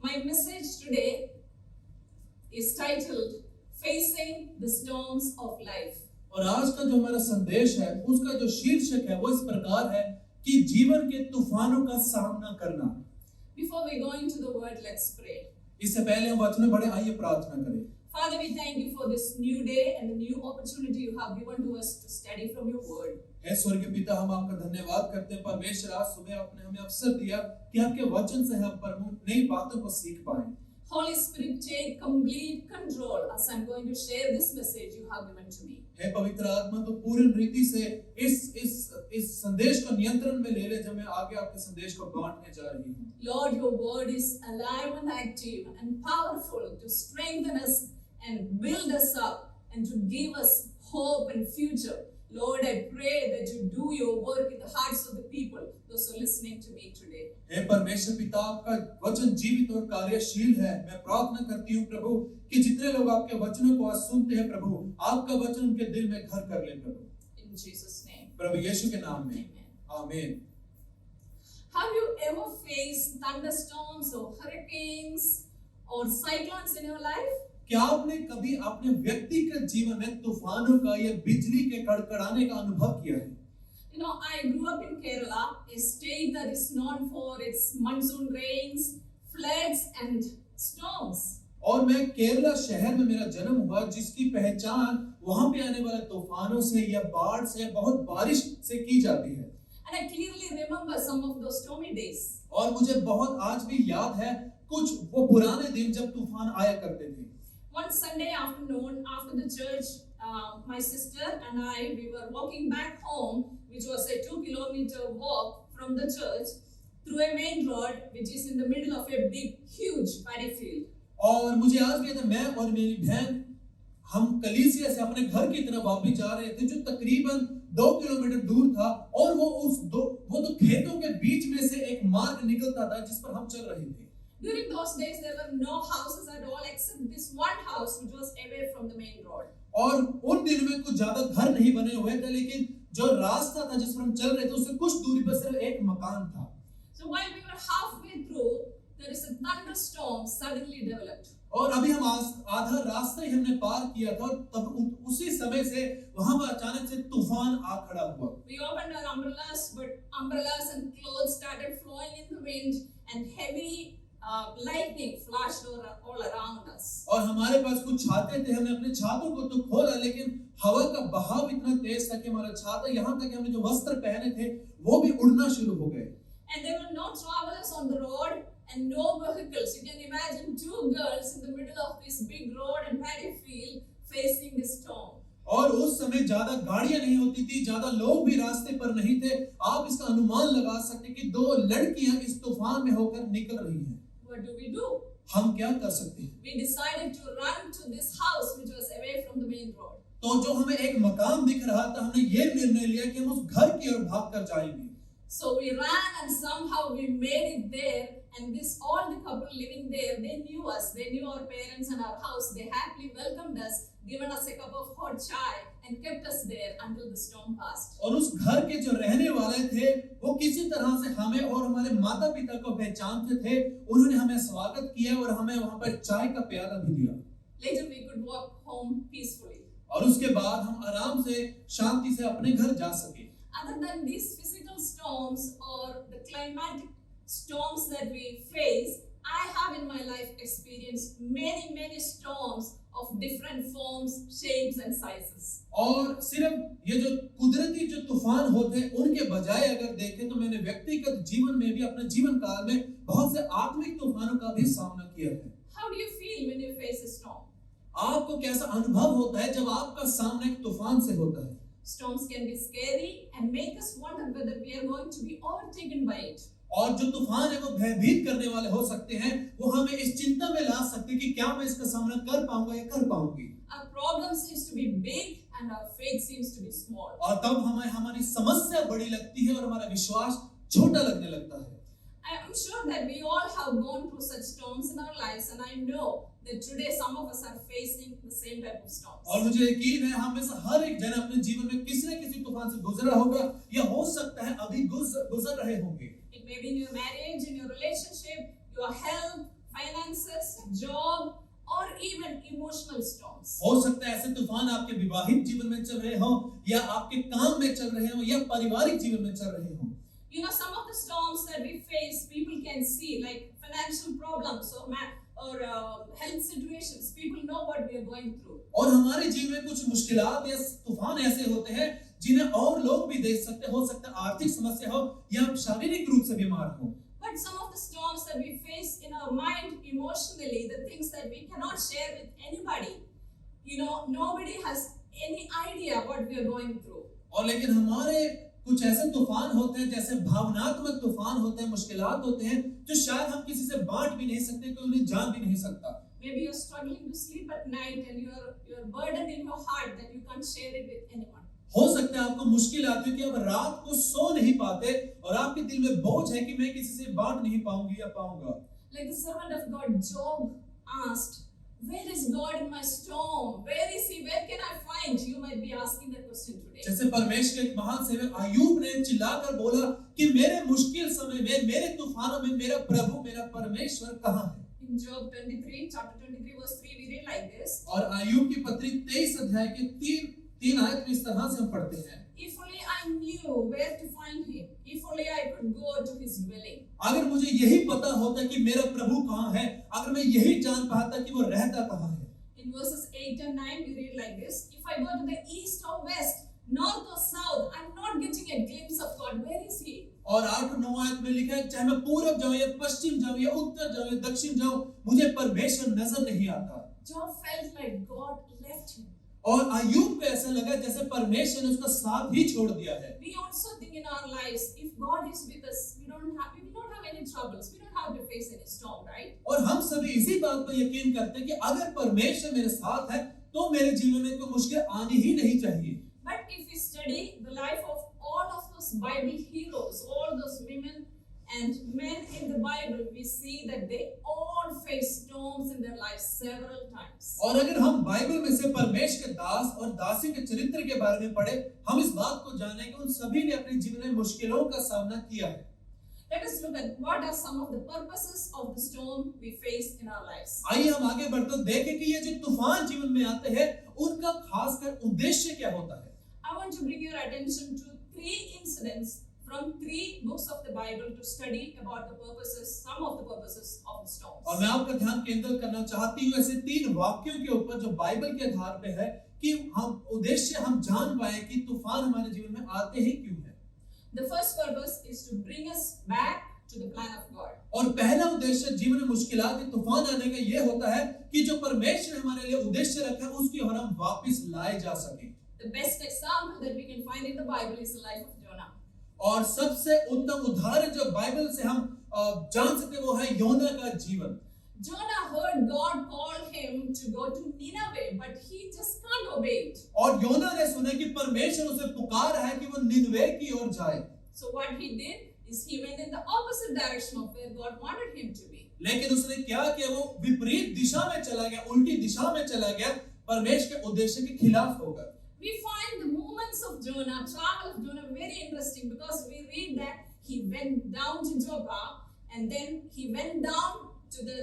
My message today is titled Facing the Storms of Life. और आज का जो हमारा संदेश है उसका जो शीर्षक है वो इस प्रकार है कि जीवन के तूफानों का सामना करना। Before we go into the word, let's pray. इससे पहले हम वचन में बढ़े, आइए प्रार्थना करें। Father, we thank you for this new day and the new opportunity you have given to us to study from your word. हे स्वर्गीय पिता, हम आपका धन्यवाद करते हैं परमेश्वर, आज सुबह आपने हमें अवसर दिया कि आपके वचन से हम प्रमुख नई बातों को सीख पाएं। Holy Spirit, take complete control as I'm going to share this message you have given to me. हे पवित्र आत्मा, तो पूर्ण रीति से इस संदेश को नियंत्रण में ले ले जब मैं आगे आपके संदेश को बांटने जा रही हूँ। Lord, your word is alive and active and powerful to strengthen us and build us up and to give us hope and future. Lord, I pray that you do your work in the hearts of the people, those who are listening to me today. हे परमेश्वर पिता, आपका वचन जीवित और कार्यशील है। मैं प्रार्थना करती हूँ प्रभु कि जितने लोग आपके वचनों को आज सुनते हैं प्रभु, आपका वचन उनके दिल में घर कर ले प्रभु। In Jesus' name. प्रभु यीशु के नाम में Amen. आमीन। Have you ever faced thunderstorms or hurricanes or cyclones in your life? क्या आपने कभी अपने व्यक्तिगत जीवन में तूफानों का या बिजली के कड़कड़ाने का अनुभव किया है? You know, I grew up in Kerala, a state that is known for its monsoon rains, floods and storms. और मैं केरला शहर में मेरा जन्म हुआ, जिसकी पहचान वहां पे आने वाले तूफानों से या बाढ़ से, बहुत बारिश से की जाती है। And I clearly remember some of those stormy days. और मुझे बहुत आज भी याद है कुछ वो पुराने दिन जब तूफान आया करते थे। One Sunday afternoon after the church, my sister and I, we were walking back home, which was a 2-kilometer walk from the church through a main road which is in the middle of a big, huge paddy field. और मुझे आज भी याद है, मैं और मेरी बहन हम कलीसिया से अपने घर की तरफ वापस जा रहे थे, जो तकरीबन 2 किलोमीटर दूर था, और वो दो खेतों के बीच में से एक मार्ग निकलता था जिस पर हम चल रहे थे। During those days, there were no houses at all except this one house which was away from the main road. और उन दिनों में कुछ ज्यादा घर नहीं बने हुए थे, लेकिन जो रास्ता था जिस पर हम चल रहे थे उससे कुछ दूरी पर सिर्फ एक मकान था। So while we were halfway through, there is a thunderstorm suddenly developed. और अभी हम आधा रास्ता ही हमने पार किया था, और तब उसी समय से वहां पर अचानक से तूफान आ खड़ा हुआ। We opened our umbrellas, but umbrellas and clothes started flowing in the wind, and heavy lightning flashed all around us. और हमारे पास कुछ छाते थे, हमने अपने छातों को तो खोला, लेकिन हवा का बहाव इतना तेज था कि हमारा छाता, यहाँ तक कि हमने जो वस्त्र पहने थे वो भी उड़ना शुरू हो गए। And there were no travelers on the road and no vehicles. You can imagine 2 girls in the middle of this big road and paddy field facing this storm. और उस समय ज्यादा गाड़ियां नहीं होती थी, ज्यादा लोग भी रास्ते पर नहीं थे। आप इसका अनुमान लगा सकते कि 2 लड़कियां इस तूफान में होकर निकल रही हैं। What do we do? हम क्या कर सकते हैं? We decided to run to this house which was away from the main road. तो जो हमें एक मकान दिख रहा था, हमने ये निर्णय लिया कि हम उस घर की ओर भागकर जाएंगे। So we ran and somehow we made it there, and all the couple living there, they knew us, they knew our parents and our house. They happily welcomed us, given us a cup of hot chai and kept us there until the storm passed. और उस घर के जो रहने वाले थे वो किसी तरह से हमें और हमारे माता पिता को पहचानते थे। उन्होंने हमें स्वागत किया और हमें वहां पर चाय का प्याला भी दिया। Later we could walk home peacefully. और उसके बाद हम आराम से शांति से अपने घर जा सके। Other than these physical storms or the climatic storms that we face, I have in my life experienced many storms of different forms, shapes and sizes. और सिर्फ ये जो कुदरती जो तूफान होते हैं उनके बजाय अगर देखें तो मैंने व्यक्तिगत जीवन में भी अपने जीवन काल में बहुत से आत्मिक तूफानों का भी सामना किया है। How do you feel when you face a storm? आपको कैसा अनुभव होता है जब आपका सामना एक तूफान से होता है? Storms can be scary and make us wonder whether we are going to be overtaken by it. और जो तूफान है वो भयभीत करने वाले हो सकते हैं, वो हमें इस चिंता में ला सकते हैं कि क्या मैं इसका सामना कर पाऊंगा या कर पाऊंगी। Our problem seems to be big and our faith seems to be small. और तब हमें हमारी समस्या बड़ी लगती है और हमारा विश्वास छोटा लगने लगता है। I am sure that we all have gone through such storms in our lives, and I know that today some of us are facing the same type of storms. और मुझे यकीन है हम में से हर एक जन अपने जीवन में किसी न किसी तूफान से गुजरा होगा या हो सकता है अभी गुजर रहे होंगे। It may be in your marriage, in your relationship, your health, finances, आपके विवाहित जीवन में चल रहे हो या आपके काम में चल रहे हो या पारिवारिक जीवन में चल रहे हो, You know, some of the storms that we face, people can see, like financial problems or health situations. People know what we are going through. और हमारे जीवन में कुछ मुश्किलात या तूफान ऐसे होते हैं जिन्हें और लोग भी देख सकते, हो सकता है आर्थिक समस्या हो या आप शारीरिक रूप से बीमार हो। But some of the storms that we face in our mind, emotionally, the things that we cannot share with anybody, you know, nobody has any idea what we are going through. और लेकिन हमारे कुछ ऐसे तूफान होते हैं, जैसे भावनात्मक तूफान होते हैं, मुश्किलात होते हैं जो शायद हम किसी से बांट भी नहीं सकते, कोई उन्हें जान भी नहीं सकता। Maybe you're struggling to sleep at night and you're burdened in your heart that you can't share it with anyone. हो सकता है आपको मुश्किल आती है कि आप रात को सो नहीं पाते और आपके दिल में बोझ है कि मैं किसी से बांट नहीं पाऊंगी या पाऊंगा। Like the servant of God Job asked, where is God in my storm? Where is he? Where can I find? You might be asking that question today. जैसे परमेश्वर के एक महान सेवक अय्यूब ने चिल्लाकर बोला कि मेरे मुश्किल समय में, मेरे तूफानों में मेरा प्रभु, मेरा परमेश्वर कहाँ है? In Job 23, chapter 23, verse 3, we read like this. और अय्यूब की पत्री 23 अध्याय के 3 आयत में इस तरह से हम पढ़ते हैं, If only I knew where to find him. If only I could go to his dwelling. अगर मुझे यही पता होता कि मेरा प्रभु कहाँ है, अगर मैं यही जान पाता कि वो रहता कहाँ है। In verses 8 and 9, we read like this. If I go to the east or west, north or south, I'm not getting a glimpse of God. Where is he? और 8 और 9 आयत में लिखा है, चाहे मैं पूरब जाऊं या पश्चिम जाऊं या उत्तर जाऊं या दक्षिण जाऊं, मुझे परमेश्वर नजर नहीं आता। Job felt like God left him. और अय्यूब को ऐसा लगा जैसे परमेश्वर ने उसका साथ ही छोड़ दिया है। We also think in our lives, if God is with us, we don't have any troubles. We don't have to face any storm, right? और हम सभी इसी बात पर यकीन करते हैं कि अगर परमेश्वर मेरे साथ है तो मेरे जीवन में कोई मुश्किल आनी ही नहीं चाहिए। But if we study the life of all of those Bible heroes, all those women and men in the Bible, we see that they all face storms in their lives several times. और अगर हम Bible में से परमेश्वर के दास और दासी के चरित्र के बारे में पढ़े, हम इस बात को जाने कि उन सभी ने अपने जीवन में मुश्किलों का सामना किया है। Let us look at what are some of the purposes of the storm we face in our lives. आइए हम आगे बढ़ते देखें कि ये जो तूफान जीवन में आते हैं, उनका खासकर उद्देश्य क्या होता है। I want to bring your attention to 3 incidents from 3 books of the Bible to study about the purposes, some of the purposes of the storms. और मैं आपका ध्यान केंद्रित करना चाहती हूँ ऐसे 3 वाक्यों के ऊपर जो बाइबल के आधार पे है कि हम उद्देश्य हम जान पाए कि तूफान हमारे जीवन में आते ही क्यों हैं। The first purpose is to bring us back to the plan of God. और पहला उद्देश्य जीवन में मुश्किलात या तूफान आने का ये होता है कि जो परमेश्वर हमारे लिए उद्देश्य रखा है उसकी ओर हम वापस लाए जा सकें। The best example that we can find in the Bible is the life of Jonah. और सबसे उत्तम उदाहरण जो बाइबल से हम जान सकते वो है योना का जीवन। Jonah heard God call him to go to Nineveh, but he just can't obey it. और योना ने सुना कि परमेश्वर उसे पुकार रहा है कि वो निनवे की ओर जाए। So what he did is he went in the opposite direction of where God wanted him to be. लेकिन उसने क्या किया, वो विपरीत दिशा में चला गया, उल्टी दिशा में चला गया, परमेश्वर के उद्देश्य के खिलाफ होकर। We find the movements of Jonah, travel of Jonah very interesting because we read that he went down to Joppa and then he went down to the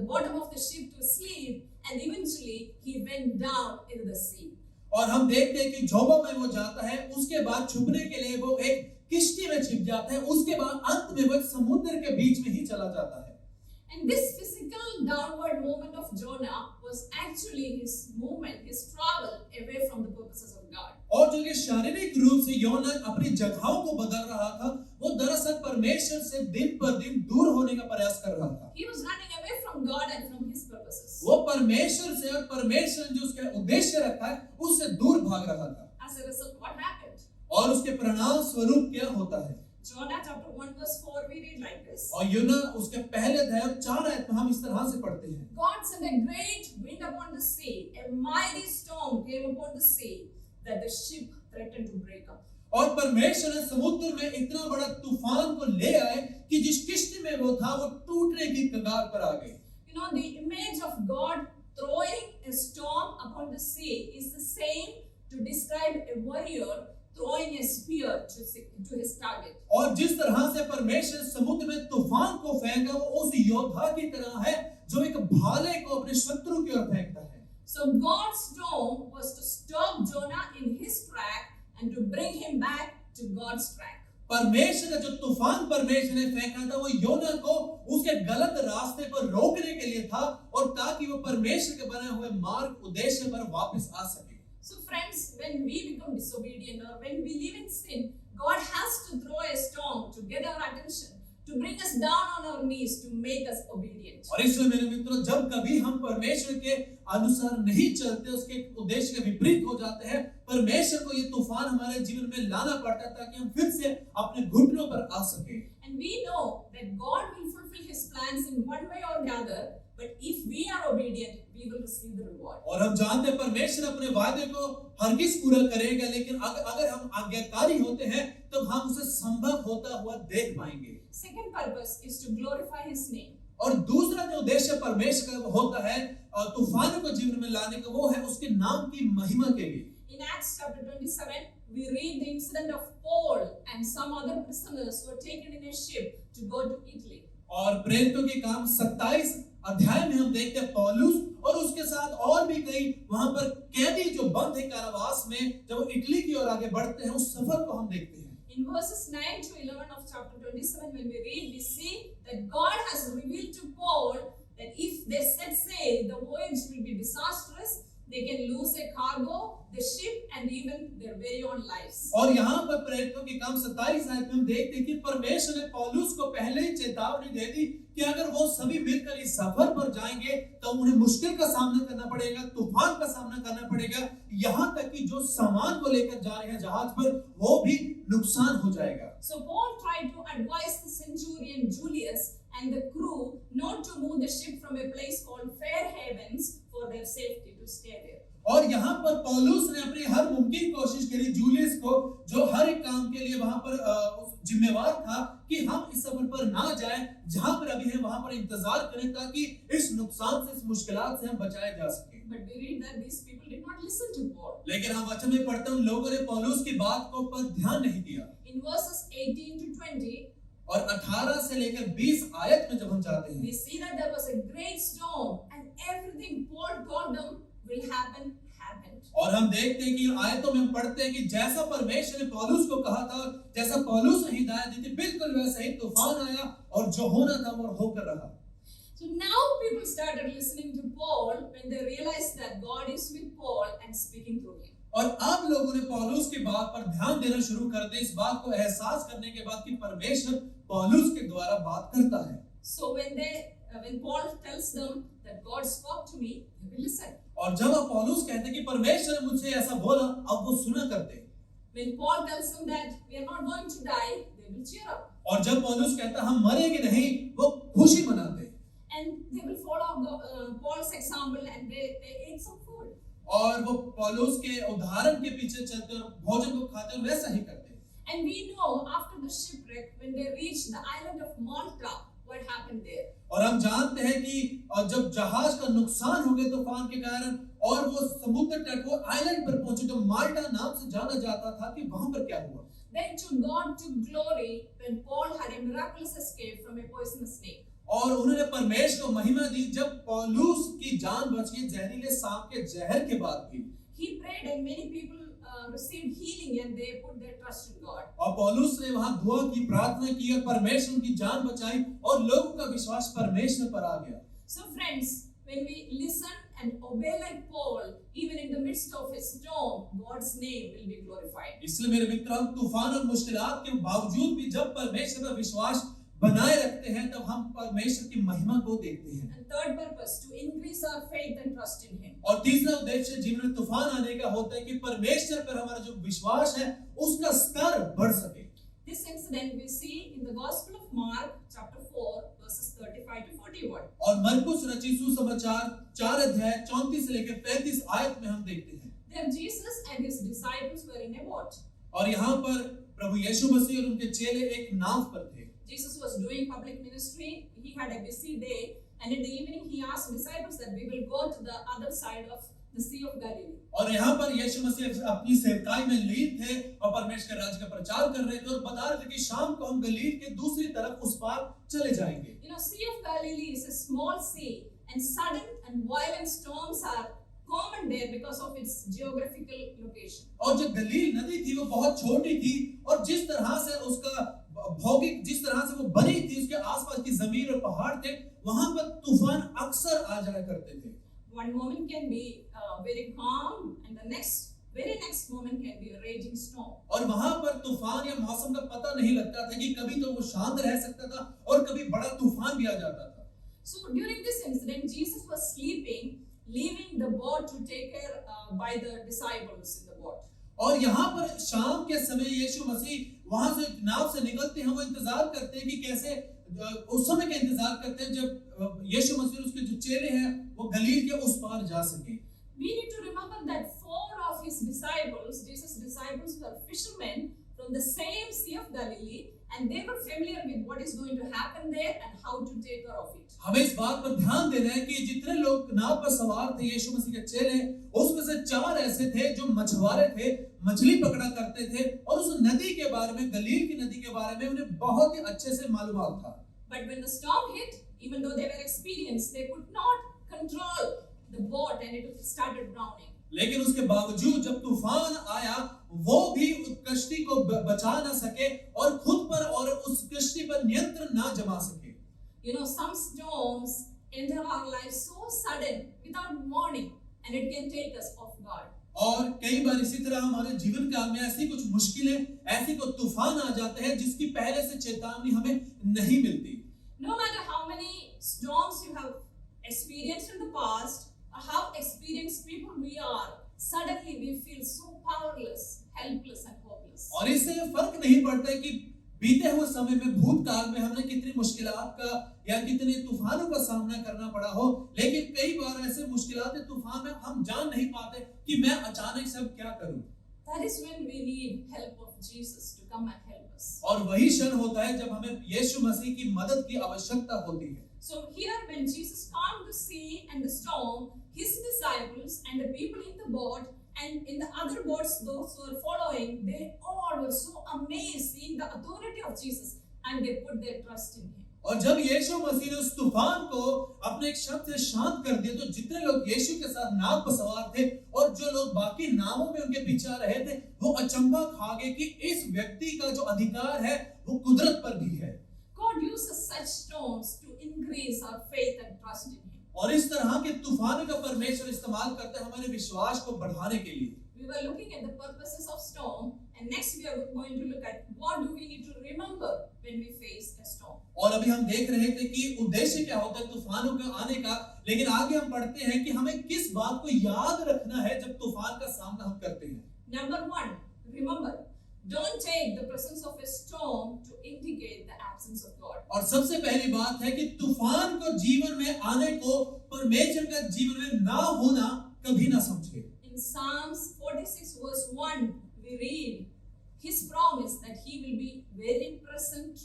bottom of the ship to sleep and eventually he went down into the sea. और हम देखते हैं कि जोबा में वो जाता है, उसके बाद छुपने के लिए वो एक किश्ती में छिप जाता है, उसके बाद अंत में वो समुद्र के बीच में ही चला जाता है। And this physical downward movement of Jonah was actually his movement, his travel away from the purposes of God. और जो ये शारीरिक रूप से योना अपनी जगहों को बदल रहा था, वो दरअसल परमेश्वर से दिन पर दिन दूर होने का प्रयास कर रहा था। He was running away from God and from his purposes. वो परमेश्वर से और परमेश्वर ने जो उसका उद्देश्य रखा है, उससे दूर भाग रहा था। As a result, what happened? और उसके परिणाम स्वरूप क्या होता है? Jonah chapter 1 verse 4 we read like this. और योना उसके पहले अध्याय 4 आयत में हम इस तरह से पढ़ते हैं। God sent a great wind upon the sea, a mighty storm came upon the sea, that the ship threatened to break up. और परमेश्वर ने समुद्र में इतना बड़ा तूफान को ले आए कि जिस किश्ती में वो था वो टूटने की कगार पर आ गई। You know, the image of God throwing a storm upon the sea is the same to describe a warrior throwing a spear to his target. और जिस तरह से परमेश्वर समुद्र में तूफान को फेंका, वो उस योद्धा की तरह है जो एक भाले को अपने शत्रु की ओर फेंकता है। So God's storm was to stop परमेश्वर का जो तूफान परमेश्वर ने फेंका था वो योना को उसके गलत रास्ते पर रोकने के लिए था और ताकि वो परमेश्वर के बनाए हुए मार्ग उद्देश्य पर वापस आ सके। So friends, when we become disobedient or when we live in sin, God has to throw a storm to get our attention, to bring us down on our knees, to make us obedient. और इसलिए मेरे मित्रों, जब कभी हम परमेश्वर के अनुसार नहीं चलते, उसके उद्देश्य के विपरीत हो जाते हैं, परमेश्वर को ये तूफान हमारे जीवन में लाना पड़ता है ताकि हम फिर से अपने घुटनों पर आ सके। And we know that God will fulfill His plans in one way or the other, but if we are obedient, we will receive the reward. और हम जानते हैं परमेश्वर अपने वादे को हरगिज पूरा करेगा, लेकिन अगर हम आज्ञाकारी होते हैं तब हम उसे संभव होता हुआ देख पाएंगे। Second purpose is to glorify His name. और दूसरा जो उद्देश्य परमेश्वर का होता है तूफानों को जीवन में लाने का, वो है उसके नाम की महिमा के लिए। In Acts chapter 27, we read the incident of Paul and some other prisoners who were taken in a ship to go to Italy. और प्रेरितों के काम 27 अध्याय में हम देखते हैं पौलुस और उसके साथ और भी कई वहां पर कैदी जो बंद है कारावास में, जब वो इटली की ओर आगे बढ़ते हैं, उस सफर को हम देखते हैं। In verses 9 to 11 of chapter 27, when we read, we see that God has revealed to Paul that if they set sail, the voyage will be disastrous. They can lose a cargo, the ship, and even their very own lives. और यहाँ पर प्रेरितों के काम 27 आयत में हम देखते हैं कि परमेश्वर ने पौलुस को पहले ही चेतावनी दे दी कि अगर वो सभी मिलकर इस सफर पर जाएंगे तो उन्हें मुश्किल का सामना करना पड़ेगा, तूफान का सामना करना पड़ेगा, यहाँ तक कि जो सामान को लेकर जा रहे हैं जहाज पर वो भी नुकसान हो जाएगा। So Paul tried to advise the centurion Julius and the crew not to move the ship from a place called Fair Havens for their safety, to stay there. और यहाँ पर पौलुस ने अपनी हर मुमकिन कोशिश करी जूलियस को, जो हर एक काम के लिए वहां पर जिम्मेवार था, कि हम इस सफर पर ना जाएं, जहां पर अभी है वहां पर इंतजार करें ताकि इस नुकसान से, इस मुश्किलात से हम बचाए जा सके। But we read that these people did not listen to Paul. लेकिन हम वचन में पढ़ते हैं उन लोगों ने पौलुस की बात को पर ध्यान नहीं दिया। In verses 18 to 20, और 18 से लेकर 20 आयत में जब हम जाते हैं, we see that there was a great storm and everything Paul told them will happen, happened. और हम देखते हैं कि आयतों में हम पढ़ते हैं कि जैसा परमेश्वर ने पौलुस को कहा था, जैसा पौलुस ने हिदायत दी थी, बिल्कुल वैसा ही तूफान आया और जो होना था वो होकर रहा। So now people started listening to Paul when they realized that God is with Paul and speaking through him. और अब लोगों ने पौलुस की बात पर ध्यान देना शुरू कर दिया, इस बात को एहसास करने के बाद कि परमेश्वर पौलुस के द्वारा बात करता है। So when Paul tells them that God spoke to me, they will listen. और जब अब पौलुस कहते हैं कि परमेश्वर ने मुझसे ऐसा बोला, अब वो सुना करते हैं। When Paul tells them that we are not going to die, they will cheer up. और जब पौलुस कहता है हम मरेंगे नहीं, वो खुशी मनाते हैं। And they will follow Paul's example and they ate some food. और वो पौलुस के उदाहरण के पीछे चलते और भोजन को खाते और वैसा ही करते हैं। And we know after the shipwreck, when they reached the island of Malta, what happened there. और हम जानते हैं कि जब जहाज का नुकसान हो गया तूफान के कारण और वो समुद्र तट, वो आइलैंड पर पहुंचे जो माल्टा नाम से जाना जाता था, कि वहां पर क्या हुआ। Then to God to glory when Paul had a miraculous escape from a poisonous snake. और उन्होंने परमेश्वर को महिमा दी जब पौलुस की जान बच गई जहरीले सांप के जहर के बाद भी। He prayed and many people received healing and they put their trust in God. और पौलुस ने वहां दुआ की, प्रार्थना की और परमेश्वर की जान बचाई और लोगों का विश्वास परमेश्वर पर आ गया। So friends, when we listen and obey like Paul, even in the midst of a storm, God's name will be glorified. इसलिए मेरे मित्र, हम तूफान और मुश्किलात के बावजूद भी जब परमेश्वर पर विश्वास बनाए रखते हैं तब हम परमेश्वर की महिमा को देखते हैं। And third purpose, to increase our faith and trust in Him. और तीसरा उद्देश्य जीवन में तूफान आने का होता है कि परमेश्वर पर हमारा जो विश्वास है उसका स्तर बढ़ सके। This incident we see in the Gospel of Mark, chapter 4, verses 35 to 41. और मरकुस रचित सुसमाचार 4 अध्याय 34 से लेकर 35 आयत में हम देखते हैं। There Jesus and His disciples were in a boat. और यहाँ पर प्रभु यीशु मसीह और उनके चेले एक नाव पर थे। Jesus was doing public ministry. He had a busy day, and in the evening he asked disciples that we will go to the other side of the Sea of Galilee. और यहाँ पर यीशु मसीह अपनी सेवकाई में लीन थे और परमेश्वर के राज्य का प्रचार कर रहे थे और बता रहे थे कि शाम को हम गलील के दूसरी तरफ उस पार चले जाएंगे। You know, Sea of Galilee is a small sea, and sudden and violent storms are common there because of its geographical location. और जो गलील नदी थी वो बहुत छोटी थी और जिस तरह से उसका भौगोलिक जिस तरह से वो बनी थी उसके आसपास की जमीन और पहाड़ थे वहां पर तूफान अक्सर आ जाया करते थे। One moment can be very calm, and the very next moment can be a raging storm. और वहां पर तूफान या मौसम का पता नहीं लगता था कि कभी तो वो शांत रह सकता था और कभी बड़ा तूफान भी आ जाता था। So during this incident, Jesus was sleeping, leaving the boat to take care by the disciples in the boat. और यहाँ पर शाम के समय यीशु मसीह वहां से नाव से निकलते हैं, वो इंतजार करते हैं कि कैसे उस समय का इंतजार करते हैं जब यीशु मसीह और उसके जो चेले हैं वो गलील के उस पार जा सके। We need to remember that 4 of his disciples, Jesus' disciples, were fishermen from the same Sea of Galilee, and they were familiar with what is going to happen there and how to take care of it. हमें इस बात पर ध्यान देना है कि जितने लोग नाव पर सवार थे यीशु मसीह के चेले, उसमें से 4 ऐसे थे जो मछुआरे थे, मछली पकड़ा करते थे और उस नदी के बारे में, गलील की नदी के बारे में उन्हें बहुत ही अच्छे से मालूमात था। But when the storm hit, even though they were experienced, they could not control the boat and it started drowning. लेकिन उसके बावजूद जब तूफान आया वो भी उस कश्ती को बचा ना सके और खुद पर और उस कश्ती पर नियंत्रण ना जमा सके। You know, some storms enter our lives so sudden without warning, and it can take us off guard. और कई बार इसी तरह हमारे जीवन काल में ऐसी कुछ मुश्किलें, ऐसी कोई तूफान आ जाते हैं जिसकी पहले से चेतावनी हमें नहीं मिलती। No matter how many storms you have experienced in the past or how experienced people we are, suddenly we feel so powerless, helpless and hopeless. और इससे फर्क नहीं पड़ता कि बीते हुए समय में भूतकाल में हमने कितनी मुश्किलात का या कितने तूफानों का सामना करना पड़ा हो, लेकिन कई बार ऐसे मुश्किलात तूफान में हम जान नहीं पाते कि मैं अचानक सब क्या करूं। That is when we need help of Jesus to come and help us. और वही क्षण होता है जब हमें यीशु मसीह की मदद की आवश्यकता होती है। So here when Jesus calmed the sea and the storm, his disciples and the people in the boat and in the other boats those who were following, they all were so amazed seeing the authority of Jesus and they put their trust in him. और जब यीशु मसीह ने उस तूफान को अपने एक शब्द से शांत कर दिया तो जितने लोग यीशु के साथ नाव पर सवार थे और जो लोग बाकी नावों में उनके पीछे आ रहे थे वो अचंभा खा गए कि इस व्यक्ति का जो अधिकार है वो कुदरत पर भी है। God uses such storms to increase our faith and trust in him. और इस तरह के तूफान का परमेश्वर इस्तेमाल करते हैं हमारे विश्वास को बढ़ाने के लिए। We were looking at the purposes of storm, and next we are going to look at what do we need to remember when we face a storm. और अभी हम देख रहे थे कि उद्देश्य क्या होता है तूफानों के आने का, लेकिन आगे हम पढ़ते हैं कि हमें किस बात को याद रखना है जब तूफान का सामना हम करते हैं। Number 1, remember, don't take the presence of a storm to indicate the absence of God. और सबसे पहली बात है कि तूफान को जीवन में आने को परमेश्वर का जीवन में ना होना कभी ना समझे। In Psalms 46 verse 1, we read his promise that he will be very present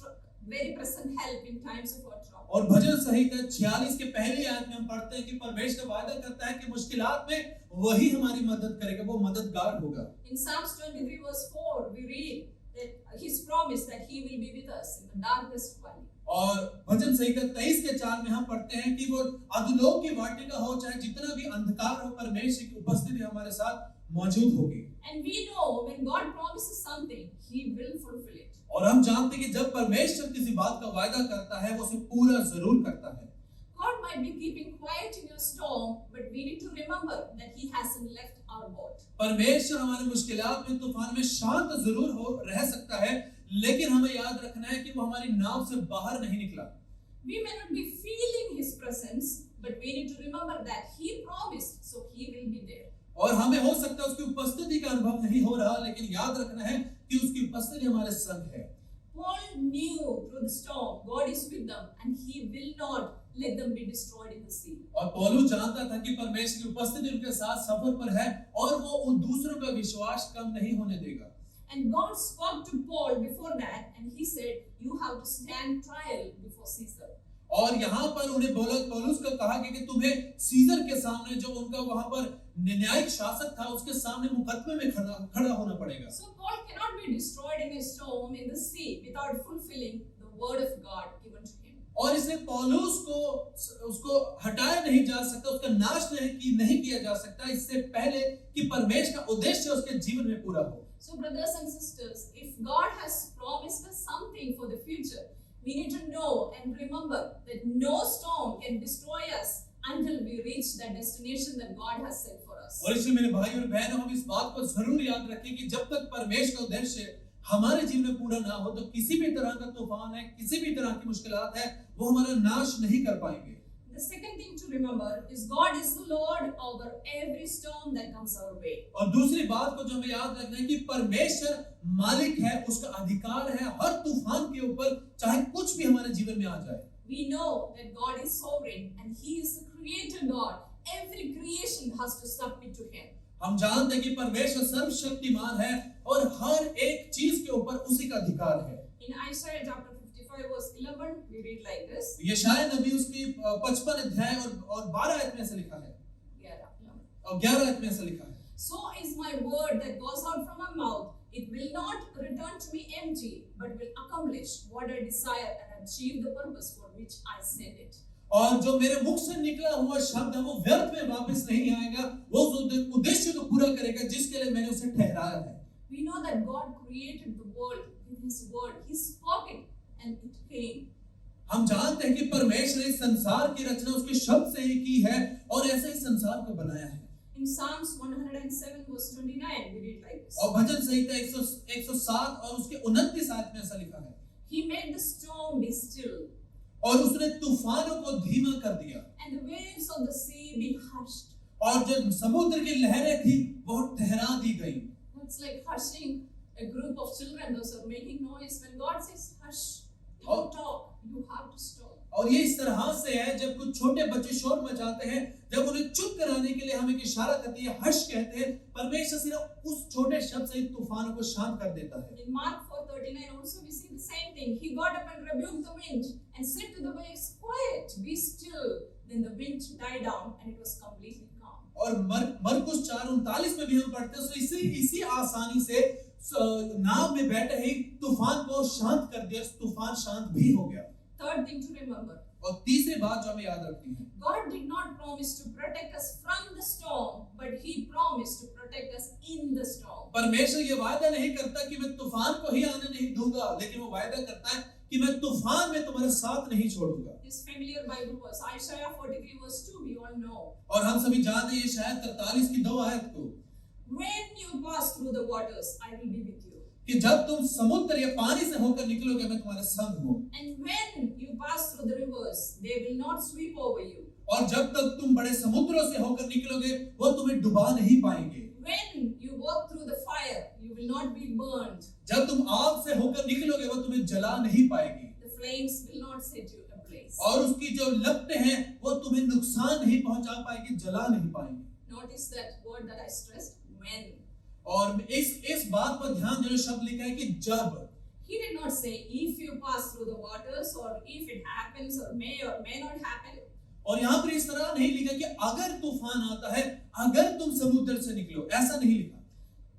help in times of our trouble. और भजन संहिता 46 के पहली आयत में हम पढ़ते हैं कि परमेश्वर वायदा करता है कि मुश्किलात में वही हमारी मदद करेगा, वो मददगार होगा। In Psalms 23 verse 4, we read that his promise that he will be with us in the darkest valley. और भजन संहिता 23 के 4 में हम पढ़ते हैं कि वो अधोलोक की वाटिका हो चाहे जितना भी अंधकार हो परमेश्वर की उपस्थिति हमारे साथ मौजूद होगी। And we know when God promises something, he will fulfill it. और हम जानते हैं कि जब परमेश्वर किसी बात का वायदा करता है वो उसे पूरा जरूर करता है। God might be keeping quiet in your storm, but we need to remember that he hasn't left our boat. परमेश्वर हमारे मुश्किलात में तूफान में शांत जरूर हो रह सकता है, लेकिन हमें याद रखना है कि वो हमारी नाव से बाहर नहीं निकला। We may not be feeling his presence, but we need to remember that he promised, so he will be there. और हमें हो सकता है उसकी उपस्थिति का अनुभव नहीं हो रहा, लेकिन याद रखना है कि उसकी उपस्थिति हमारे संग है। Paul knew through the storm God is with them and he will not let them be destroyed in the sea. और पौलुस जानता था कि परमेश्वर की उपस्थिति उनके साथ सफर पर है और वो उन दूसरों का विश्वास कम नहीं होने देगा। And God spoke to Paul before that and he said, you have to stand trial before Caesar. और यहाँ पर उन्हें पौलुस का कहा कि तुम्हें सीजर के सामने जो उनका वहां पर न्यायिक शासक था उसके सामने मुकदमे में खड़ा होना पड़ेगा। So Paul cannot be destroyed in a storm in the sea without fulfilling the word of God given to him. और इसलिए पौलुस को उसको हटाया नहीं जा सकता, उसका नाश नहीं किया जा सकता इससे पहले कि परमेश्वर का उद्देश्य उसके जीवन में पूरा हो। So brothers and sisters, if God has promised us something for the future, we need to know and remember that no storm can destroy us until we reach that destination that God has set for us. और इसलिए मेरे भाई और बहनों, हम इस बात को जरूर याद रखें कि जब तक परमेश्वर का उद्देश्य हमारे जीवन में पूरा ना हो तो किसी भी तरह का तूफान है, किसी भी तरह की मुश्किलात है, वो हमारा नाश नहीं कर पाएंगे। The second thing to remember is God is the Lord over every storm that comes our way. और दूसरी बात को जो हमें याद रखना है कि परमेश्वर मालिक है, उसका अधिकार है हर तूफान के ऊपर, चाहे कुछ भी हमारे जीवन में आ जाए। We know that God is sovereign and He is the creator God. Every creation has to submit to Him. हम जानते हैं कि परमेश्वर सर्वशक्तिमान है और हर एक चीज के ऊपर उसी का अधिकार है। In Isaiah chapter 55 verse 11 we read like this. यशायाह नबी उसकी 55 अध्याय और 12 आयत में ऐसा लिखा है, 11 आयत में ऐसा लिखा है, So is my word that goes out from my mouth. It will not return to me empty, but will accomplish what I desire and achieve the purpose for which I sent it. और जो मेरे मुख से निकला हुआ शब्द है वो व्यर्थ में वापस नहीं आएगा, वो उस उद्देश्य को पूरा करेगा जिसके लिए मैंने उसे ठहराया है। We know that God created the world with His word. He spoke it and it came. हम जानते हैं कि परमेश्वर इस संसार की रचना उसके शब्द से ही की है और ऐसे ही संसार को बनाया है। In Psalms 107 verse 29 we read like this. और भजन संहिता 107 और उसके 29 आयत में ऐसा लिखा है, He made the storm be still और उसने तूफानों को धीमा कर दिया and the waves of the sea be hushed. और जो समुद्र की लहरें थी वो ठहरा दी गई। It's like hushing a group of children those are making noise. When God says hush, don't talk, you have to stop. और ये इस तरह से है जब कुछ छोटे बच्चे शोर मचाते हैं, जब उन्हें चुप कराने के लिए हम एक इशारा करते हैं, हश कहते हैं, परमेश्वर सिर्फ उस छोटे शब्द से तूफानों को शांत कर देता है। In Mark 4:39 also we see the same thing. He got up and rebuked the wind and said to the waves, quiet, be still. Then the wind died down and it was completely calm. और मरकुस 4:39 में भी हम पढ़ते हैं, इसी आसानी से नाव में बैठे ही तूफान को शांत कर दिया, तूफान शांत भी हो गया। Third thing to remember. और तीसरी बात जो हमें याद रखनी है, God did not promise to protect us from the storm, but He promised to protect us in the storm. परमेश्वर ये वायदा नहीं करता कि मैं तूफान को ही आने नहीं दूंगा, लेकिन वो वायदा करता है कि मैं तूफान में तुम्हारा साथ नहीं छोड़ूंगा। This familiar Bible verse, Isaiah 43 verse 2, we all know. और हम सभी जानते हैं ये शायद 43 की 2 आयत को, When you pass through the waters, I will be with you. कि जब तुम समुद्र या पानी से होकर निकलोगे मैं तुम्हारे संग हूँ, And when you pass through the rivers, they will not sweep over you. और जब तक तुम बड़े समुद्रों से होकर निकलोगे वो तुम्हें डुबा नहीं पाएंगे। When you walk through the fire, you will not be burned. जब तुम आग से होकर निकलोगे वो तुम्हें जला नहीं पाएगी, The flames will not set you ablaze. और उसकी जो लपटें हैं वो तुम्हें नुकसान नहीं पहुंचा पाएगी, जला नहीं पाएंगी। Notice that word that I stressed, when. और इस बात पर ध्यान देना, शब्द लिखा है कि जब। He did not say if you pass through the waters or if it happens or may not happen. और यहाँ पर इस तरह नहीं लिखा कि अगर तूफान आता है, अगर तुम समुद्र से निकलो, ऐसा नहीं लिखा।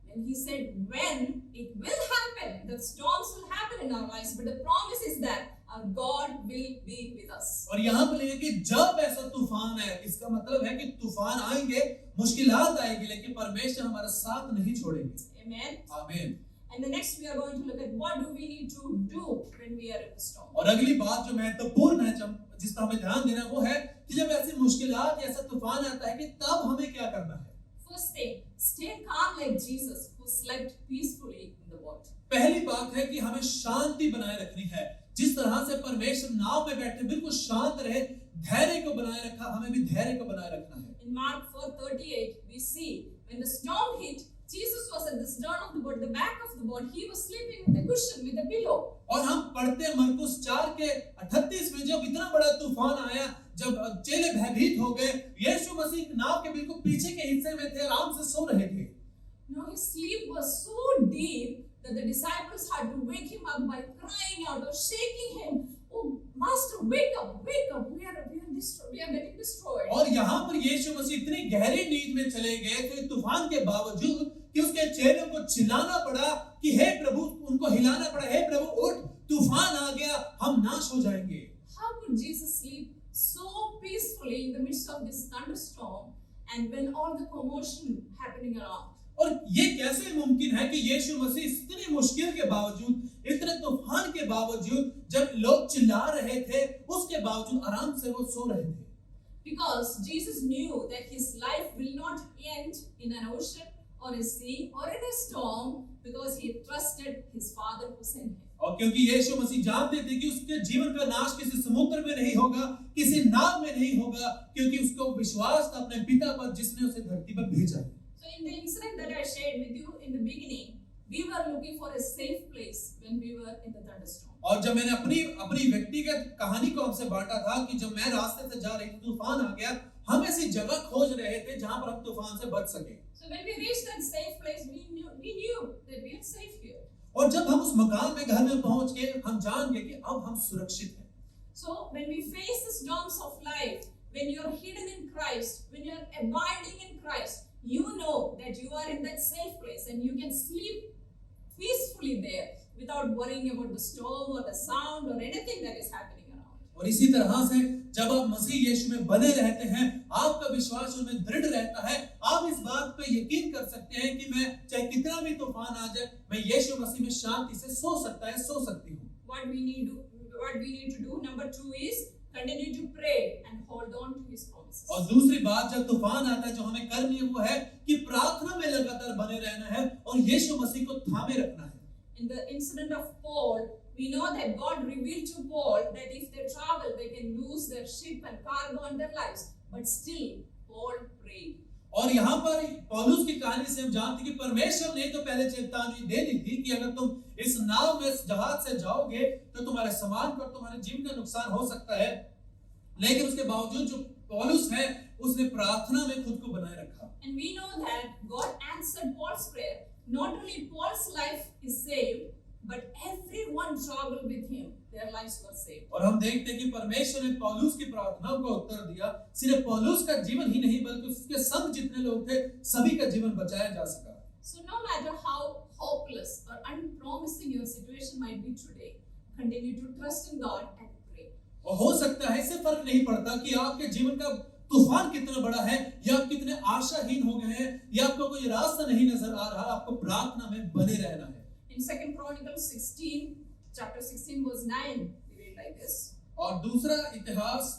When He said when, it will happen. The storms will happen in our lives, but the promise is that our God will be with us. और यहाँ पर लिखा कि जब ऐसा तूफान है, इसका मतलब है कि तूफान आएंगे, मुश्किलात आएगी, लेकिन परमेश्वर हमारा साथ नहीं छोड़ेंगे। Amen. आमीन। And the next we are going to look at what do we need to do when we are in the storm. और अगली बात जो महत्वपूर्ण है, जिस पर हमें ध्यान देना वो है कि जब ऐसी मुश्किलात ऐसा तूफान आता है कि तब हमें क्या करना है। First thing, stay calm like Jesus who slept peacefully in the boat. पहली बात है कि हमें शांति बनाए रखनी है, जिस तरह से परमेश्वर नाव में बैठे बिल्कुल शांत रहे, धैर्य को बनाए रखा, हमें भी धैर्य को बनाए रखना है। In Mark 4:38 we see when the storm hit, Jesus was at the stern of the boat, the back of the boat. He was sleeping with a cushion, with a pillow. और हम पढ़ते मरकुस 4:38 में जब इतना बड़ा तूफान आया, जब चेले भयभीत हो गए, यीशु मसीह नाव के बिल्कुल पीछे के हिस्से में थे, आराम से सो रहे थे। Now his sleep was so deep that the disciples had to wake him up by crying out or shaking him. Oh, Master, wake up, we are getting destroyed. और यहाँ पर यीशु मसीह इतनी गहरी नींद में चले गए थे तूफान के बावजूद कि उसके चेलों को चिल्लाना पड़ा कि हे प्रभु, उनको हिलाना पड़ा, हे प्रभु उठ, तूफान आ गया, हम नाश हो जाएंगे। How could Jesus sleep so peacefully in the midst of this thunderstorm and when all the commotion happening around? और ये कैसे मुमकिन है कि यीशु मसीह इतनी मुश्किल के बावजूद, इतने तूफान के बावजूद, जब लोग चिल्ला रहे थे, उसके बावजूद आराम से वो सो रहे थे? Because Jesus knew that his life will not end in an ocean or a sea or in a storm, because he trusted his Father who sent him. और क्योंकि यीशु मसीह जानते थे कि उसके जीवन का नाश किसी समुद्र में नहीं होगा, किसी नाव में नहीं होगा, क्योंकि उसको विश्वास था अपने पिता पर जिसने उसे धरती पर भेजा है। So in the incident that I shared with you in the beginning, we were looking for a safe place when we were in the thunderstorm. और जब मैंने अपनी व्यक्तिगत कहानी को आपसे बांटा था कि जब मैं रास्ते से जा रही थी, तूफान आ गया, हम ऐसी जगह खोज रहे थे जहां पर हम तूफान से बच सके। So when we reached that safe place, we knew that we are safe here. और जब हम उस मकान में, घर में पहुंच गए, हम जान गए कि अब हम सुरक्षित हैं। So when we face the storms of life, when you are hidden in Christ, when you are abiding in Christ, you know that you are in that safe place and you can sleep peacefully there without worrying about the storm or the sound or anything that is happening around. और इसी तरह से जब आप मसीह यीशु में बने रहते हैं, आपका विश्वास उनमें दृढ़ रहता है, आप इस बात पे यकीन कर सकते हैं कि मैं चाहे कितना भी तूफान आ जाए, मैं यीशु मसीह में शांति से सो सकती हूँ। What we need to do, number 2 is continue to pray and hold on to his promises. और दूसरी बात, जब तूफान आता है, जो हमें करनी है वो है कि प्रार्थना में लगातार बने रहना है और यीशु मसीह को थामे रखना है। In the incident of Paul, we know that God revealed to Paul that if they travel, they can lose their ship and cargo and their lives. But still, Paul prayed. और यहाँ पर पौलुस की कहानी से हम जानते हैं कि परमेश्वर ने तो पहले चेतावनी दे दी थी कि अगर तुम इस नाव में, इस जहाज से जाओगे, तो तुम्हारे सामान पर, तुम्हारे जीवन का नुकसान हो सकता है। लेकिन उसके बावजूद जो पौलुस है, उसने प्रार्थना में खुद को बनाए रखा। And we know that God answered Paul's prayer. Not only Paul's life is saved, but everyone traveled with him, their lives were saved. और हम देखते हैं कि परमेश्वर ने पौलुस की प्रार्थनाओं का उत्तर दिया। सिर्फ पौलुस का जीवन ही नहीं, बल्कि उसके संग जितने लोग थे, सभी का जीवन बचाया जा सका। So no matter how hopeless or unpromising your situation might be today, continue to trust in God and pray. और हो सकता है, इससे फर्क नहीं पड़ता कि आपके जीवन का तूफान कितना बड़ा है, या आप कितने आशाहीन हो गए हैं, या आपको कोई रास्ता नहीं नजर आ रहा, आपको प्रार्थना में बने रहना है। In 2 Chronicles 16, chapter 16 verse 9, we read like this. और दूसरा इतिहास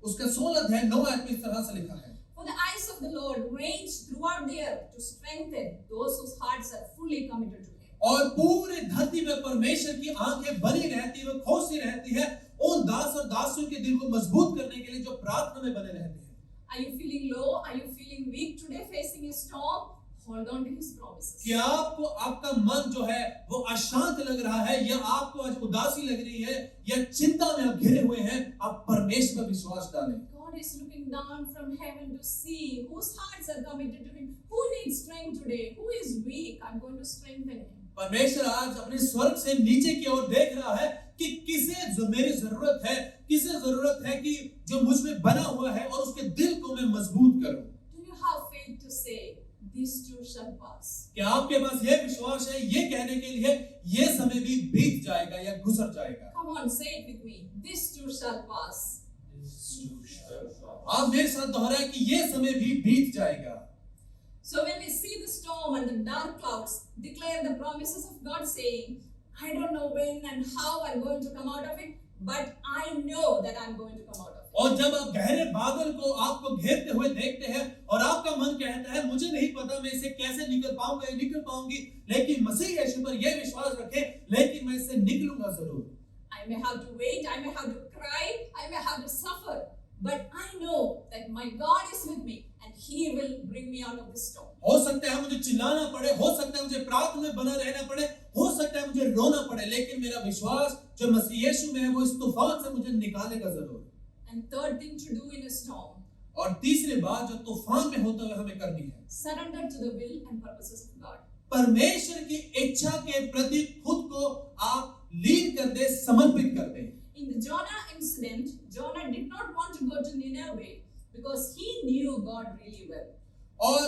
उसका 16 अध्याय 9 आयत में इस तरह से लिखा है। For the eyes of the Lord range throughout the earth to strengthen those whose hearts are fully committed to him. और पूरे धरती में परमेश्वर की आंखें बनी रहती है, वो खोजती रहती है उन दास और दासियों के दिल को मजबूत करने के लिए जो प्रार्थना में बने रहते हैं। Are you feeling low? Are you feeling weak today, facing a storm? Hold on to his promises. क्या आपको, आपका मन जो है वो अशांत लग रहा है, या आपको आज उदासी लग रही है, या चिंता में आप घिरे हुए हैं, आप परमेश्वर पर विश्वास डालें। God is looking down from heaven to see whose hearts are committed to him. Who needs strength today? Who is weak? I'm going to strengthen him. परमेश्वर आज अपने स्वर्ग से नीचे की ओर देख रहा है कि किसे जो मेरी जरूरत है, किसे जरूरत है कि जो मुझ में बना हुआ है, और उसके दिल को मैं मजबूत करूं। Do you have faith to say, this too shall pass? क्या आपके पास यह विश्वास है ये कहने के लिए ये समय भी बीत जाएगा या गुजर जाएगा? Come on, say it with me. This too shall pass. आप मेरे साथ दोहराएं कि ये समय भी बीत जाएगा। So when we see the storm and the dark clouds declare the promises of God, saying, I don't know when and how I'm going to come out of it, but I know that I'm going to come out of it. और जब आप गहरे बादल को आपको घेरते हुए देखते हैं और आपका मन कहता है मुझे नहीं पता मैं इसे कैसे निकल पाऊंगा या निकल पाऊंगी, लेकिन मसीह यीशु पर यह विश्वास रखें, लेकिन मैं इससे निकलूंगा जरूर। I may have to wait, I may have to cry, I may have to suffer, but I know that my God is with me and He will bring me out of this storm. हो सकता है मुझे चिल्लाना पड़े, हो सकता है मुझे प्रार्थना में बना रहना पड़े, हो सकता है मुझे रोना पड़े, लेकिन मेरा विश्वास जो मसीह यीशु में है वो इस तूफान से मुझे निकालेगा जरूर। And third thing to do in a storm, और तीसरी बात जो तूफान में होते हुए हमें करनी है, surrender to the will and purposes of God. परमेश्वर की इच्छा के प्रति खुद को आप लीन कर दे, समर्पित कर दे। In the Jonah incident, Jonah did not want to go to Nineveh because he knew God really well. और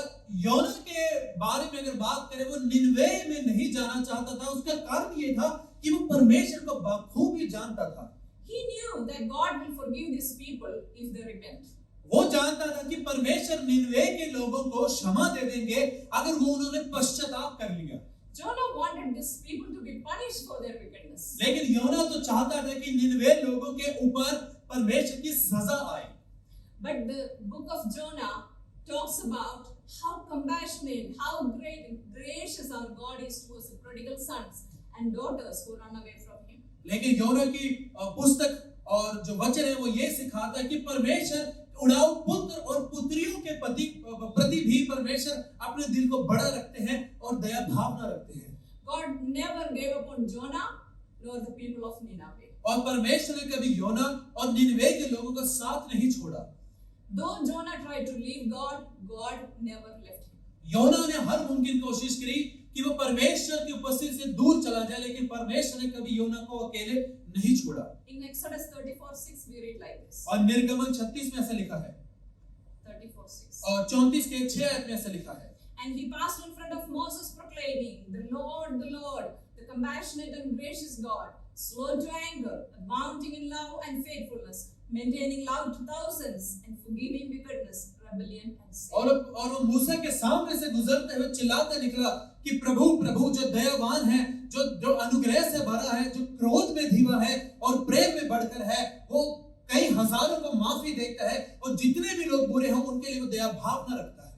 योना के बारे में अगर बात करें, वो निनवे में नहीं जाना चाहता था। उसका कारण ये था कि वो परमेश्वर को बखूबी जानता था। He he knew that God will forgive these people if they repent. वो जानता था कि परमेश्वर निनवे के लोगों को क्षमा दे देंगे अगर वो उन्होंने पश्चाताप कर लिया। Jonah wanted these people to be punished for their wickedness. लेकिन योना तो चाहता था कि निनवे लोगों के ऊपर परमेश्वर की सजा आए। But the book of Jonah talks about how compassionate, how great and gracious our God is towards the prodigal sons and daughters who run away from him. लेकिन योना की पुस्तक और जो वचन है वो ये सिखाता है कि परमेश्वर उड़ाऊ पुत्र और पुत्रियों के प्रति भी परमेश्वर अपने दिल को बड़ा रखते हैं और दया भावना रखते हैं। God never gave up on Jonah nor the people of Nineveh. और परमेश्वर ने कभी योना और निनवे के लोगों का साथ नहीं छोड़ा। Though Jonah tried to leave God, God never left him. योना ने हर मुमकिन कोशिश करी कि वो परमेश्वर की उपस्थिति से दूर चला जाए, लेकिन परमेश्वर ने कभी योना को अकेले नहीं छोड़ा। In Exodus 34:6 we read like this. और निर्गमन 36 में ऐसा लिखा है 34:6. और 34 के 6 आयत में ऐसा लिखा है। And he passed in front of Moses proclaiming, the Lord, the compassionate and gracious God, slow to anger, abounding in love and faithfulness, maintaining love to thousands, and forgiving wickedness, rebellion and sin. और वो मूसा के सामने से गुजरते हुए चिल्लाता निकला कि प्रभु प्रभु जो दयावान है, जो अनुग्रह से भरा है, जो क्रोध में धीमा है और प्रेम में बढ़कर है, वो कई हजारों को माफी देता है और जितने भी लोग बुरे हों उनके लिए वो दया भावना रखता है।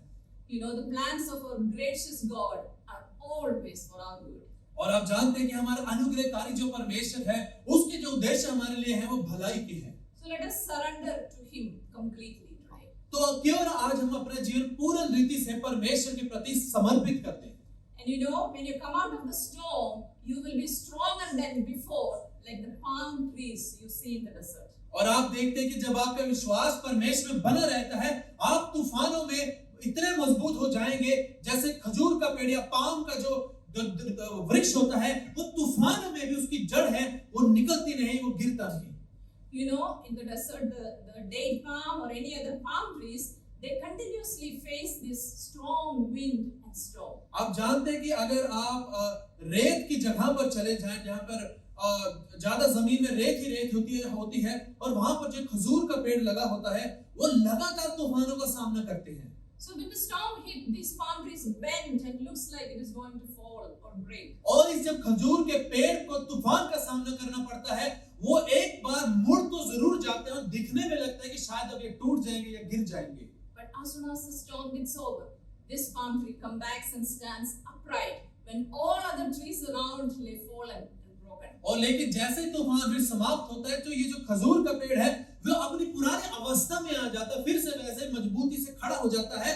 You know, the plans of our gracious God are always for our good. और आप जानते हैं कि हमारा अनुग्रहकारी जो परमेश्वर है, उसके जो उद्देश्य हमारे लिए हैं वो भलाई के हैं। So let us surrender to him completely today. तो क्यों ना आज हम अपना जीवन पूर्ण रीति से परमेश्वर के प्रति समर्पित करते हैं। And you know, when you come out of the storm, you will be stronger than before, like the palm trees you see in the desert. और आप देखते हैं कि जब आपका विश्वास परमेश्वर में बना रहता है, आप तूफानों में इतने मजबूत हो जाएंगे जैसे खजूर का पेड़ या पाम का जो वृक्ष होता है, वो तूफानों में भी उसकी जड़ है, वो निकलती नहीं, वो गिरता नहीं। You know, in the desert, the date palm or any other palm trees, they continuously face this strong wind and storm. आप जानते हैं कि अगर आप रेत की जगह पर चले जाएं जहां पर ज्यादा जमीन में रेत ही रेत होती है और वहां पर जो खजूर का पेड़ लगा होता है, वो लगातार तूफानों का सामना करते हैं। So when the storm hit, these palm trees bend and looks like it is going to fall or break. और इस जब खजूर के पेड़ को तूफान का सामना करना पड़ता है, वो एक बार मुड़ तो जरूर जाते हैं और दिखने में लगता है कि शायद अब ये टूट जाएंगे या गिर जाएंगे। But as soon as the storm gets over, this palm tree comes back and stands upright when all other trees around lay fallen and broken. और लेकिन जैसे ही तूफान फिर समाप्त होता है, तो ये जो खजूर का पेड़ है वो अपनी पुरानी अवस्था में आ जाता है, फिर से वैसे मजबूती से खड़ा हो जाता है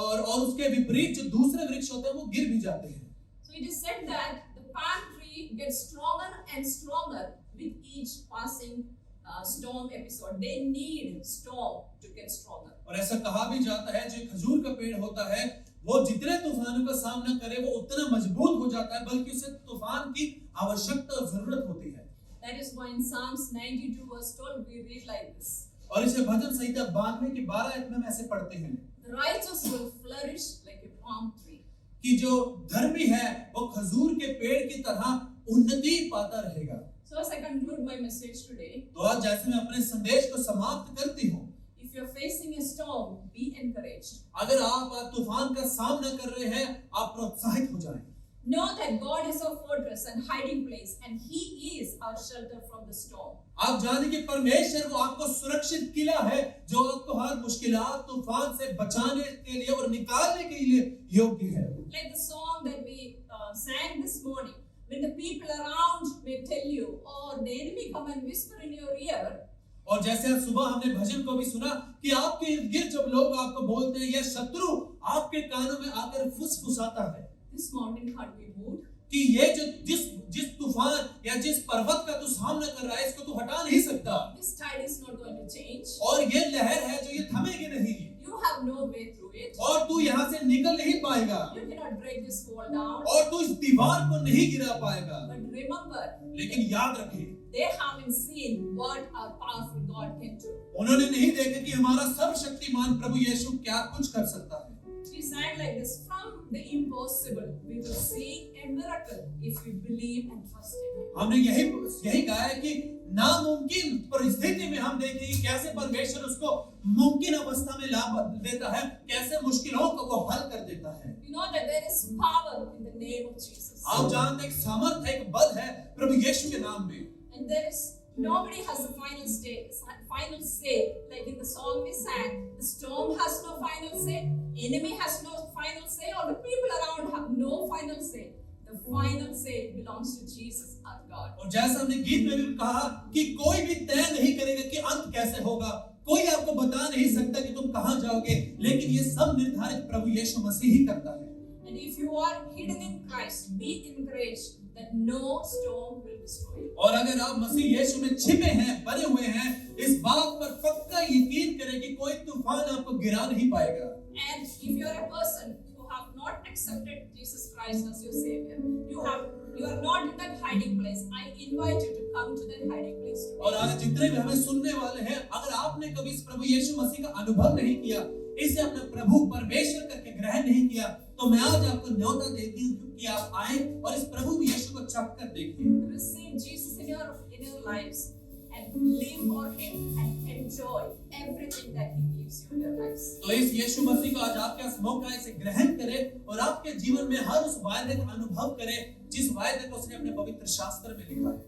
और उसके विपरीत जो दूसरे वृक्ष होते हैं वो गिर भी जाते हैं। So it is said that the palm tree gets stronger and stronger with each passing storm episode. They need storm to get stronger. और ऐसा कहा भी जाता है जो खजूर का पेड़ होता है, वो जितने तूफानों का सामना करे वो उतना मजबूत हो जाता है, बल्कि उसे तूफान की आवश्यकता और जरूरत होती है। That is why in Psalms 92 verse 12 we read like this. और इसे भजन संहिता 92 की 12 आयत में हम ऐसे पढ़ते हैं, The righteous will flourish like a palm tree. कि जो धर्मी है वो खजूर के पेड़ की तरह उन्नति पाता रहेगा। So as I conclude my message today, तो आज जैसे मैं अपने संदेश को समाप्त करती हूँ, if you are facing a storm, be encouraged. अगर आप तूफान का सामना कर रहे हैं, आप प्रोत्साहित हो जाएं। Know that God is our fortress and hiding place, and He is our shelter from the storm. आप जाने कि परमेश्वर वो आपको सुरक्षित किला है जो आपको हर मुश्किलात तूफान से बचाने के लिए और निकालने के लिए योग्य है। Like the song that we sang this morning, when the people around may tell you, or the enemy come and whisper in your ear. और जैसे आज सुबह हमने भजन को भी सुना कि आपके इर्द गिर्द जब लोग आपको बोलते हैं या शत्रु आपके कानों में आकर फुसफुसाता है, This mountain can't be moved. कि ये जो जिस तूफान या जिस पर्वत का तू सामना कर रहा है, इसको तू हटा नहीं सकता। This tide is not going to change. और ये लहर है जो ये थमेगी नहीं। You have no way through it. और तू यहाँ से निकल नहीं पाएगा। You cannot break this wall down. और तू इस दीवार को नहीं गिरा पाएगा। But remember, लेकिन याद रखे, they haven't seen what our powerful God can do. उन्होंने नहीं देखा कि हमारा सर्वशक्तिमान प्रभु यीशु क्या कुछ कर सकता है। She sang like this: from the impossible. We will see a miracle if we believe and trust in Him. हमने यही कहा है कि नामुमकिन परिस्थिति में हम देखें कि कैसे परमेश्वर उसको मुमकिन अवस्था में ला देता है, कैसे मुश्किलों को वो हल कर देता है। You know that there is power in the name of Jesus. आप जानते हैं कि सामर्थ है, एक बल है प्रभु यीशु के नाम में। And there is nobody has the final say. Like in the song we sang, the storm has no final say, enemy has no final say, or the people around have no final say. The final say belongs to Jesus our God. और जैसा हमने गीत में भी कहा कि कोई भी तय नहीं करेगा कि अंत कैसे होगा, कोई आपको बता नहीं सकता कि तुम कहां जाओगे, लेकिन ये सब निर्धारित प्रभु यीशु मसीह ही करता है। And if you are hidden in Christ, be encouraged that no storm will destroy you. और अगर आप मसीह यीशु में छिपे हैं, बने हुए हैं, इस बात पर पक्का यकीन करें कि कोई तूफान आपको गिरा नहीं पाएगा। And if you are a person who have not accepted Jesus Christ as your Savior, you are not in that hiding place. I invite you to come to that hiding place today. और आज जितने भी हमें सुनने वाले हैं, अगर आपने कभी इस प्रभु यीशु मसीह का अनुभव नहीं किया, इसे अपने प्रभु परमेश्वर करके ग्रहण नहीं किया, तो मैं आज आपको न्योता देती हूँ कि आप आए और इस प्रभु यीशु को चख कर देखिए। Receive Jesus in your lives and live for Him and enjoy everything that He gives you in your lives. तो इस यीशु मसीह को आज आपके पास मौका है, इसे ग्रहण करें और आपके जीवन में हर उस वायदे का अनुभव करें जिस वायदे को उसने अपने पवित्र शास्त्र में लिखा है।